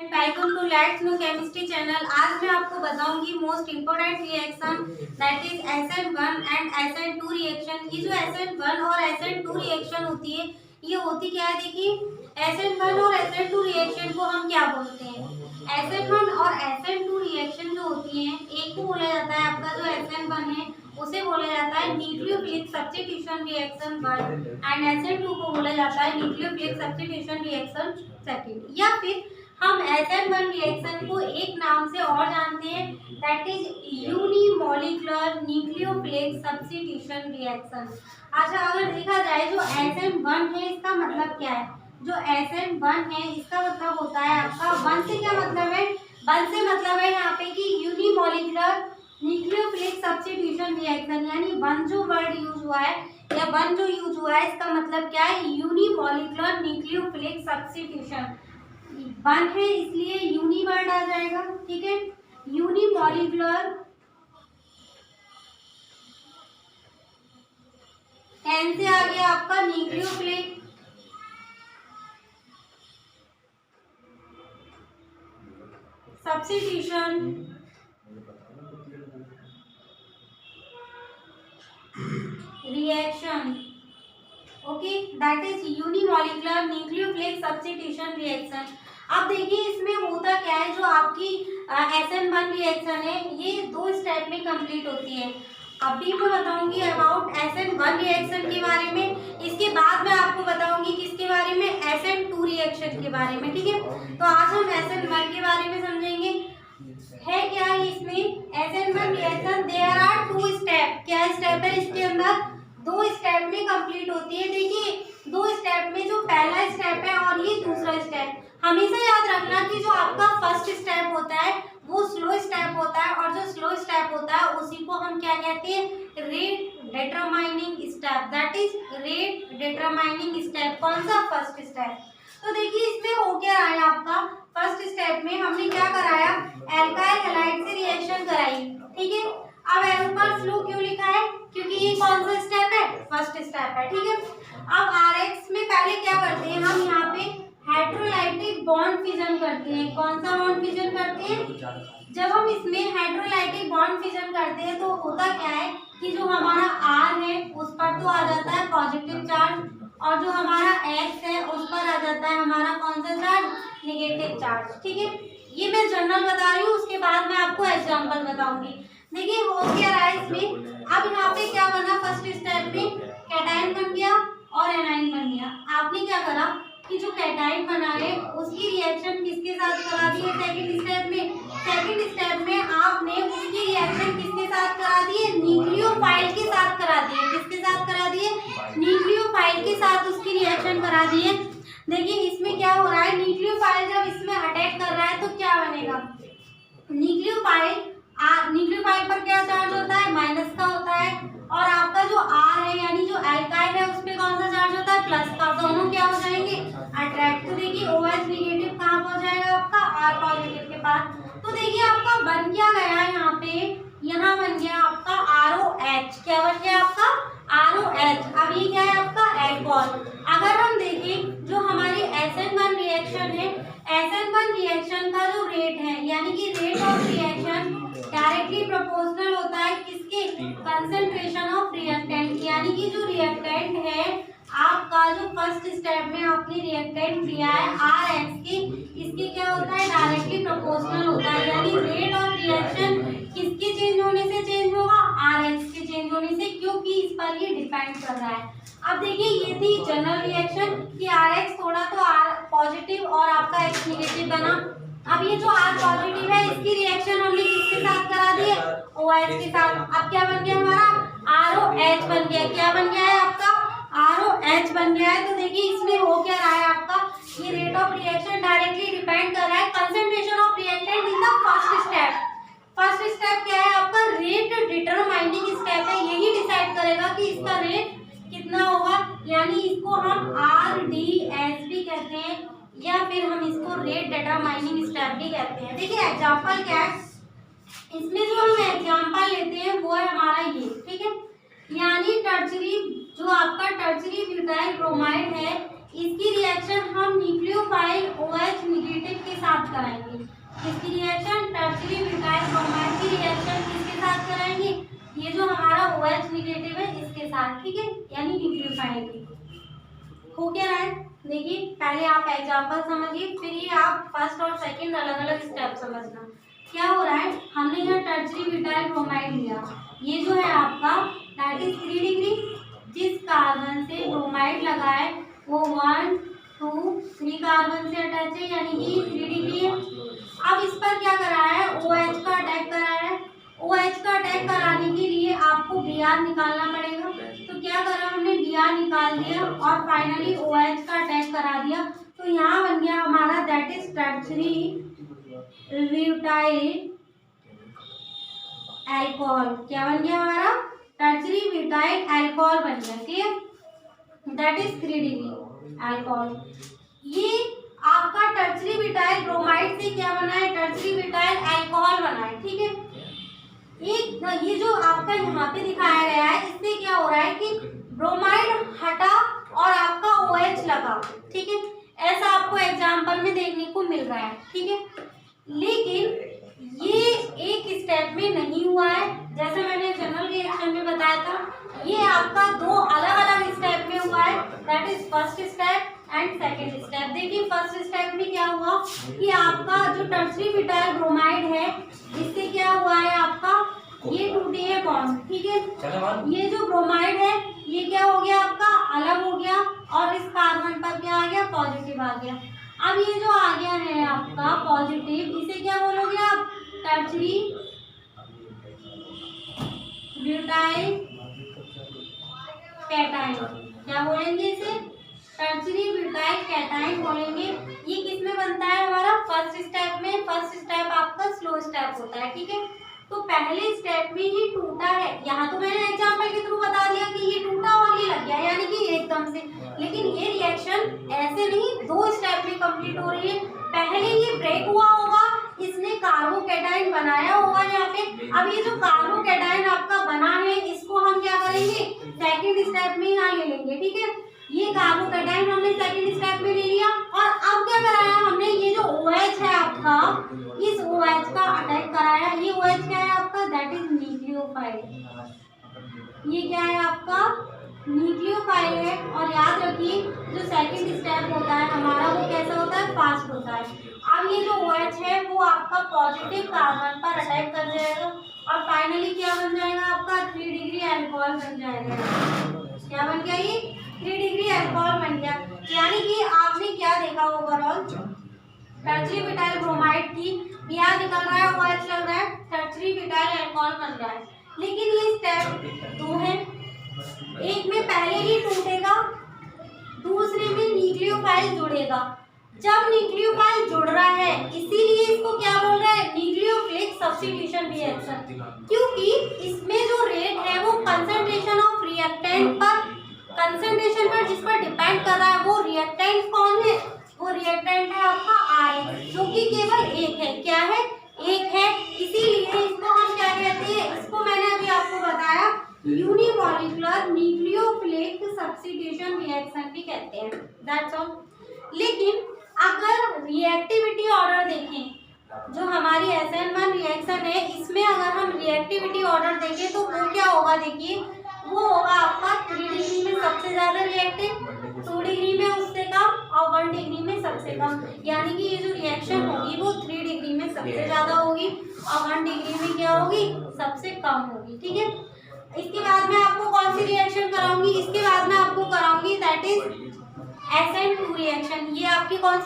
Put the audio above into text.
Welcome to let's know chemistry channel. आज मैं आपको बताऊंगी most important reaction that is SN1 and SN2 reaction. ये जो SN1 और SN2 रिएक्शन होती है, ये होती क्या है? देखिए, SN1 और SN2 रिएक्शन को हम क्या बोलते हैं? SN1 और SN2 रिएक्शन जो होती है, एक को बोला जाता है आपका जो SN1 है उसे बोला जाता है nucleophilic substitution reaction 1 and SN2 को बोला जाता है न्यूक्लियोफिलिक सब्स्टिट्यूशन रिएक्शन 2। या फिर हम SN1 रिएक्शन को एक नाम से और जानते हैं, that is unimolecular nucleophilic substitution reaction. अच्छा, अगर देखा जाए जो SN1 है इसका मतलब क्या है? जो SN1 है इसका मतलब होता है आपका, वन से क्या मतलब है? वन से मतलब है यहाँ पे कि यूनिमॉलिक्यूलर न्यूक्लियोफिलिक सब्स्टिट्यूशन रिएक्शन, यानी वन जो वर्ड यूज हुआ है या वन जो यूज हुआ है इसका मतलब क्या है? Unimolecular nucleophilic substitution. वन है इसलिए यूनी वर्ड आ जाएगा, ठीक है। यूनिमॉलिक्यूलर, एन से आ गया आपका nucleophilic substitution reaction, okay, that is unimolecular nucleophilic substitution reaction. अब देखिए इसमें होता क्या है, जो आपकी SN1 रिएक्शन है ये दो स्टेप में कंप्लीट होती है। अभी मैं बताऊंगी अबाउट SN1 रिएक्शन के बारे में, इसके बाद मैं आपको बताऊंगी किसके बारे में? SN2 रिएक्शन के बारे में, ठीक है। तो आज हम SN1 के बारे में समझेंगे। है क्या है इसमें? SN1 reaction there are two step. क्या स्टेप है इसके अंदर? दो स्टेप में कंप्लीट होती है। देखिए दो स्टेप में जो पहला स्टेप है और ये दूसरा स्टेप, हमेशा याद रखना कि जो आपका फर्स्ट स्टेप होता है वो स्लो स्टेप होता है, और जो स्लो स्टेप होता है उसी को हम क्या कहते हैं? Rate determining step, that is rate determining step. कौन सा? First step. तो देखिए इसमें हो क्या रहा है आपका, फर्स्ट स्टेप में हमने क्या कराया? एल्काइल हैलाइड से रिएक्शन कराई, ठीक है। अब एल पर स्लो क्यों लिखा है? क्योंकि ये कौन सा स्टेप है? फर्स्ट स्टेप है, ठीक है। अब RX में पहले क्या करते हैं हम? यहाँ पे हाइड्रोलाइटिक बॉन्ड फिजन करते हैं। कौन सा बॉन्ड फिजन करते हैं? जब हम इसमें हाइड्रोलाइटिक बॉन्ड फिजन करते हैं तो होता क्या है कि जो हमारा R है उस पर तो आ जाता है पॉजिटिव चार्ज, और जो हमारा X है उस पर आ जाता है हमारा कौन सा चार्ज? नेगेटिव चार्ज, ठीक है। ये मैं जनरल बता रही हूँ, उसके बाद मैं आपको एग्जाम्पल बताऊंगी। देखिए हो क्या रहा है इसमें, अब यहाँ पे क्या बना? फर्स्ट स्टेप में कैटायन बन गया और एनाइन बन गया। आपने क्या करा कि जो कैटायन बना है उसकी रिएक्शन किसके साथ करा दी है? सेकंड स्टेप में। सेकंड स्टेप में आपने उसकी रिएक्शन किसके साथ करा दी है? न्यूक्लियोफाइल के साथ करा दी है। किसके साथ करा दी है? न्यूक्लियोफाइल के साथ उसकी रिएक्शन करा दी है। देखिए इसमें क्या हो रहा है, न्यूक्लियोफाइल जब इसमें अटैक कर रहा है तो क्या बनेगा? न्यूक्लियोफाइल पर क्या चार्ज होता है? माइनस का होता है, और आपका जो R है यानी जो एल्काइल है उस पे कौन सा चार्ज होता है? प्लस का। दोनों क्या हो जाएंगे? अट्रैक्ट। तो देखिए OH नेगेटिव कहाँ पहुंच जाएगा आपका? R पॉजिटिव के पास। तो देखिए आपका बन क्या गया यहाँ पे? यहाँ बन गया आपका ROH। क्या बन गया आपका? ROH। अब ये क्या है आपका? एल्कोहल। अगर हम देखें जो हमारी SN1 रिएक्शन है, SN1 रिएक्शन का जो रेट है यानी कि rate of reaction directly proportional होता है किसके? कंसंट्रेशन ऑफ रिएक्टेंट, यानी कि जो रिएक्टेंट है आपका, जो फर्स्ट स्टेप में आपने रिएक्टेंट लिया है RX के, इसके क्या होता है? डायरेक्टली प्रोपोर्शनल होता है, यानी रेट ऑफ रिएक्शन किसके चेंज होने से चेंज होगा? RX के चेंज होने से, क्योंकि इस पर ये डिपेंड कर रहा है। अब देखिए ये थी जनरल रिएक्शन कि RX थोड़ा तो R पॉजिटिव और आपका X नेगेटिव बना। अब ये जो R पॉजिटिव है इसकी रिएक्शन हमने किसके साथ करा दी है? OH के साथ। अब क्या बन गया हमारा? ROH बन गया। क्या बन गया है आपका? ROH बन गया है। तो देखिए इसमें हो क्या रहा है आपका, ये rate of reaction directly depend कर रहा है concentration of reactant in the first step. First step क्या है आपका? रेट डिटरमाइनिंग स्टेप है, यही डिसाइड करेगा कि इसका रेट कितना होगा, यानी इसको हम RDS भी कहते हैं या फिर हम इसको रेट डिटरमाइनिंग स्टेप भी कहते हैं। देखिए एग्जांपल क्या है इसमें, जो हम एग्जांपल लेते हैं वो है हमारा ये, ठीक है। यानी टर्शरी, जो आपका टर्शरी ब्यूटाइल ब्रोमाइड है इसकी रिएक्शन हम न्यूक्लियोफाइल OH निगेटिव के साथ कराएंगे। इसकी रिएक्शन टर्शियरी ब्यूटाइल ब्रोमाइड की रिएक्शन किसके साथ कराएंगे, ये जो हमारा OH निगेटिव है इसके साथ, ठीक है, यानी न्यूक्लियोफाइल की। हो क्या रहा है, देखिए पहले आप एग्जांपल समझिए, फिर ये आप फर्स्ट और सेकंड अलग अलग स्टेप समझना। क्या हो रहा है, हमने यहाँ टर्शियरी ब्यूटाइल ब्रोमाइड लिया, ये जो है आपका दैट इज 3 डिग्री, जिस कार्बन से ब्रोमाइड लगा है वो 1 2 3 कार्बन से अटैच है, यानी कि 3 डिग्री है। अब इस पर क्या करा है, OH का अटैक कराया है। OH का अटैक कराने के लिए आपको Br निकालना पड़ेगा, तो क्या करा हमने, Br निकाल दिया और फाइनली OH का अटैक करा दिया। तो यहाँ बन गया हमारा that is tertiary butyl alcohol. क्या बन गया हमारा, टर्शियरी ब्यूटाइल अल्कोहल बन गया, clear, that is 3 degree alcohol. ये आपका टर्शियरी ब्यूटाइल ब्रोमाइड से क्या बना है, टर्शियरी ब्यूटाइल अल्कोहल बना है, ठीक है। एक ये जो आपका यहाँ पे दिखाया गया है, इससे क्या हो रहा है कि ब्रोमाइड हटा और आपका OH लगा, ठीक है, ऐसा आपको एग्जाम्पल में देखने को मिल रहा है, ठीक है। लेकिन ये एक स्टेप में नहीं हुआ है, जैसे मैंने जनरल रिएक्शन में बताया था, ये आपका 2 अलग अलग स्टेप में हुआ है, that is first step and second step. देखिए फर्स्ट स्टेप में क्या हुआ कि आपका जो टर्शियरी ब्यूटाइल ब्रोमाइड है, इससे क्या हुआ है आपका, ये टूटे है बॉन्ड, ठीक है, ये जो ब्रोमाइड है ये क्या हो गया आपका, अलग हो गया और इस कार्बन पर क्या आ गया, पॉजिटिव आ गया। अब ये जो आ गया है आपका पॉजिटिव, इसे क्या बोलोगे आप, टर्शियरी ब्यूटाइल कैटाइन, क्या बोलेंगे इसे, टर्शियरी ब्यूटाइल कैटाइन बोलेंगे। ये किस में बनता है हमारा, फर्स्ट स्टेप में। फर्स्ट स्टेप आपका स्लो स्टेप होता है, ठीक है। तो पहले स्टेप में ही टूटा है, यहाँ तो मैंने एग्जांपल के थ्रू बता दिया कि ये टूटा और ये लग गया, यानी कि एकदम से, लेकिन ये रिएक्शन ऐसे नहीं 2 स्टेप में कंप्लीट हो रही है। पहले ये ब्रेक हुआ होगा, इसने कार्बोकैटाइन बनाया होगा यहाँ पे। अब ये जो कार्बोकैटाइन आपका बना है, इसको हम क्या करेंगे, सेकेंड स्टेप में यहाँ ले लेंगे, ठीक है। ये कार्बोकैटाइन हमने सेकेंड स्टेप में ले लिया और अब क्या कराया हमने, ये जो OH है आपका, इस OH का अटैक कराया। ये OH क्या है आपका, दैट इज न्यूक्लियोफाइल। ये क्या है आपका, न्यूक्लियोफाइल है। और याद रखिए जो सेकेंड स्टेप होता है हमारा, वो कैसा होता है, फास्ट होता है। अब ये जो OH है वो आपका पॉजिटिव कार्बन पर अटैक कर जाएगा और फाइनली क्या बन जाएगा आपका, 3 डिग्री अल्कोहल बन जाएगा। क्या बन गया, ये 3 डिग्री अल्कोहल बन गया। यानी कि आपने क्या देखा ओवरऑल, टर्शियरी ब्यूटाइल ब्रोमाइड की Br निकल रहा है, OH लग रहा है, टर्शियरी ब्यूटाइल अल्कोहल बन रहा है। लेकिन ये स्टेप 2 है, एक में पहले ही टूटेगा, दूसरे में न्यूक्लियोफाइल जुड़ेगा। जब न्यूक्लियोफाइल जुड़ रहा है, इसीलिए इसको क्या बोल रहा है, न्यूक्लियोफिलिक सब्स्टिट्यूशन रिएक्शन, क्योंकि इसमें जो रेट है वो कंसंट्रेशन ऑफ रिएक्टेंट पर, कंसंट्रेशन पर जिस पर डिपेंड कर रहा है, वो रिएक्टेंट कौन है, वो रिएक्टेंट है आपका R, जो कि केवल एक है। क्या है, एक है, इसीलिए इसको हम क्या कहते हैं, इसको मैंने अभी आपको बताया यूनिमॉलिक्यूलर न्यूक्लियोफिलिक सब्स्टिट्यूशन रिएक्शन भी कहते हैं, दैट्स ऑल। लेकिन अगर रिएक्टिविटी ऑर्डर देखें, जो हमारी SN1 रिएक्शन है, इसमें अगर हम रिएक्टिविटी ऑर्डर देखें तो वो क्या होगा, देखिए वो होगा आपका 3 डिग्री में सबसे ज्यादा रिएक्टिव, 2 डिग्री में उससे कम और 1 डिग्री में सबसे कम। यानी कि ये जो रिएक्शन होगी वो 3 डिग्री में सबसे ज्यादा होगी और 1 डिग्री में क्या होगी, सबसे कम होगी, ठीक है। इसके बाद मैं आपको कौन सी रिएक्शन कराऊंगी, इसके बाद मैं आपको कराऊंगी दैट इज SN2 रिएक्शन। ये आपकी कौन सी